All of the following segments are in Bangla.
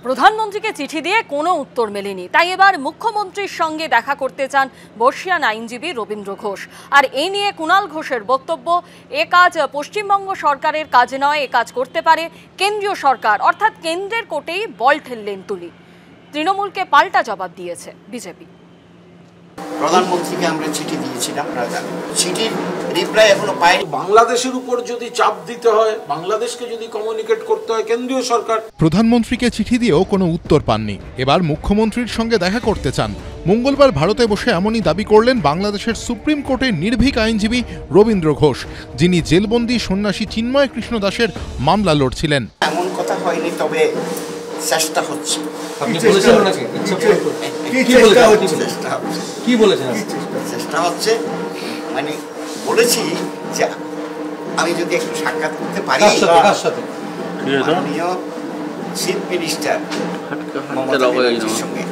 প্রধানমন্ত্রীকে চিঠি দিয়ে কোনো উত্তর মেলেনি, তাই এবার মুখ্যমন্ত্রীর সঙ্গে দেখা করতে চান বর্ষিয়ান আইনজীবী রবীন্দ্র ঘোষ। আর এই নিয়ে কুণাল ঘোষের বক্তব্য, এ কাজ পশ্চিমবঙ্গ সরকারের কাজ নয়, এ কাজ করতে পারে কেন্দ্রীয় সরকার, অর্থাৎ কেন্দ্রের কোর্টেই বল ঠেললেন তুলি। তৃণমূলকে পাল্টা জবাব দিয়েছে বিজেপি। প্রধানমন্ত্রীকে আমরা চিঠি দিয়েছিলাম, চিঠির রিপ্লাই এখনো পাই। বাংলাদেশের উপর যদি চাপ দিতে হয়, বাংলাদেশকে যদি কমিউনিকেট করতে হয় কেন্দ্রীয় সরকার। প্রধানমন্ত্রীকে চিঠি দিয়েও কোনো উত্তর পাননি, এবার মুখ্যমন্ত্রীর সঙ্গে দেখা করতে চান। মঙ্গলবার ভারতে বসে এমনই দাবি করলেন বাংলাদেশের সুপ্রিম কোর্টের নির্ভীক আইনজীবী রবীন্দ্র ঘোষ, যিনি জেলবন্দি সন্ন্যাসী চিন্ময় কৃষ্ণ দাসের মামলা লড়ছিলেন। এমন কথা হয়নি, তবে চেষ্টা হচ্ছে। চেষ্টা হচ্ছে মানে বলেছি যে আমি যদি একটু সাক্ষাৎ করতে পারি মাননীয় চিফ মিনিস্টার সঙ্গে,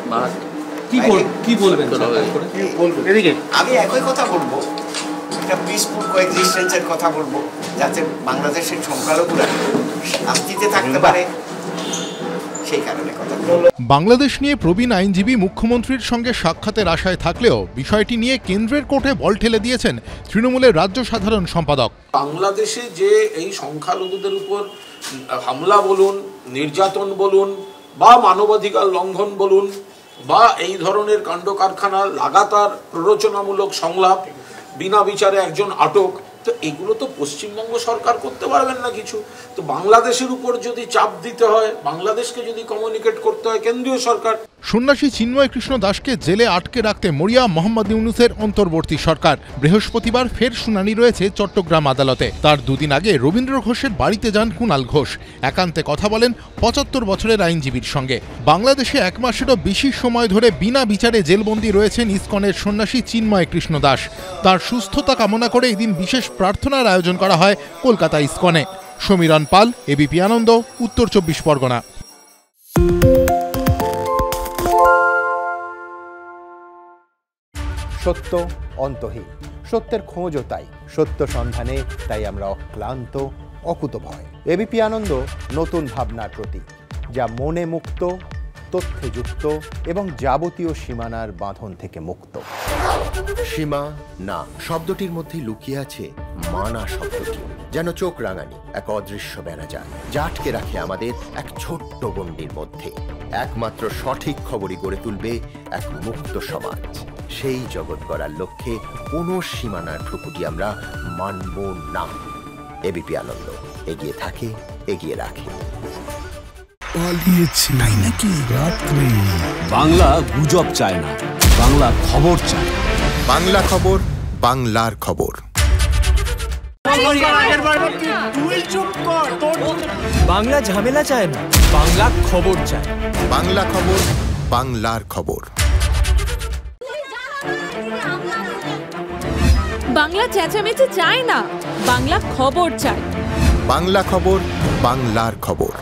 আমি একই কথা বলবো, একটা পিসফুল কোএক্সিস্টেন্সের কথা বলবো, যাতে বাংলাদেশের সংখ্যালঘুরা শান্তিতে থাকতে পারে। বাংলাদেশ নিয়ে প্রবীণ আইনজীবী মুখ্যমন্ত্রীর সঙ্গে সাক্ষাতের আশায় থাকলেও বিষয়টি নিয়ে কেন্দ্রের কোর্টে বল ঠেলে দিয়েছেন তৃণমূলের রাজ্য সাধারণ সম্পাদক। বাংলাদেশে যে এই সংখ্যালঘুদের উপর হামলা বলুন, নির্যাতন বলুন, বা মানবাধিকার লঙ্ঘন বলুন, বা এই ধরনের কাণ্ড কারখানা, লাগাতার প্ররোচনামূলক সংলাপ, বিনা বিচারে একজন আটক, তো এগুলো তো পশ্চিমবঙ্গ সরকার করতে পারবেন না কিছু। তো বাংলাদেশের উপর যদি চাপ দিতে হয়, বাংলাদেশকে যদি কমিউনিকেট করতে হয় কেন্দ্রীয় সরকার। সন্ন্যাসী চিন্ময় কৃষ্ণ দাসকে জেলে আটকে রাখতে মরিয়া মোহাম্মদ ইউনুসের অন্তর্বর্তী সরকার। বৃহস্পতিবার ফের শুনানি রয়েছে চট্টগ্রাম আদালতে। তার দুদিন আগে রবীন্দ্র ঘোষের বাড়িতে যান কুণাল ঘোষ, একান্তে কথা বলেন ৭৫ বছরের আইনজীবীর সঙ্গে। বাংলাদেশে ১ মাসেরও বেশি সময় ধরে বিনা বিচারে জেলবন্দি রয়েছেন ইসকনের সন্ন্যাসী চিন্ময় কৃষ্ণ দাস। তার সুস্থতা কামনা করে এদিন বিশেষ প্রার্থনার আয়োজন করা হয় কলকাতা ইসকনে। সমীরণ পাল, এবিপি আনন্দ, উত্তর ২৪ পরগনা। সত্য অন্তহীন, সত্যের খোঁজও তাই, সত্য সন্ধানে তাই আমরা অক্লান্ত, অকুতভয়। এবিপি আনন্দ নতুন ভাবনার প্রতীক, যা মনে মুক্ত, তথ্যে যুক্ত এবং যাবতীয় সীমানার বাঁধন থেকে মুক্ত। সীমা না শব্দটির মধ্যে লুকিয়ে আছে মানা শব্দটি, যেন চোখ রাঙানি এক অদৃশ্য বেড়াজাল, যা আটকে রাখে আমাদের এক ছোট্ট গণ্ডির মধ্যে। একমাত্র সঠিক খবরই গড়ে তুলবে এক মুক্ত সমাজ। সেই জগৎ গড়ার লক্ষ্যে কোনো সীমানার ঠুকুটি আমরা মানব না। এবিপি আনন্দ এগিয়ে থাকে, এগিয়ে রাখে। বাংলা গুজব চায় না, বাংলা খবর চায়। বাংলা খবর, বাংলার খবর। বাংলা ঝামেলা চায় না, বাংলা খবর চায়। বাংলা খবর, বাংলার খবর। বাংলা চেঁচামেচি চায় না, বাংলা খবর চায়। বাংলা খবর, বাংলার খবর।